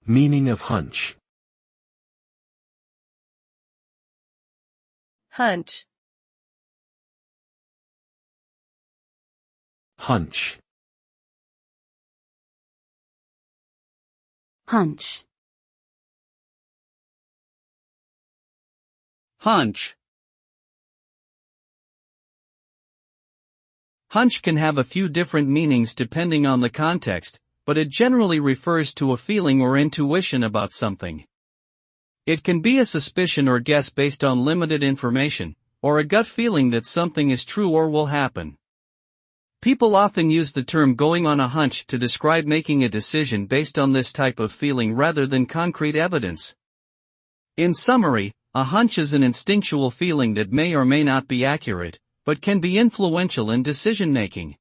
Meaning of hunch. hunch, Hunch. hunch, Hunch. Hunch can have a few different meanings depending on the context, but it generally refers to a feeling or intuition about something. It can be a suspicion or guess based on limited information, or a gut feeling that something is true or will happen. People often use the term going on a hunch to describe making a decision based on this type of feeling rather than concrete evidence. In summary, a hunch is an instinctual feeling that may or may not be accurate, but can be influential in decision-making.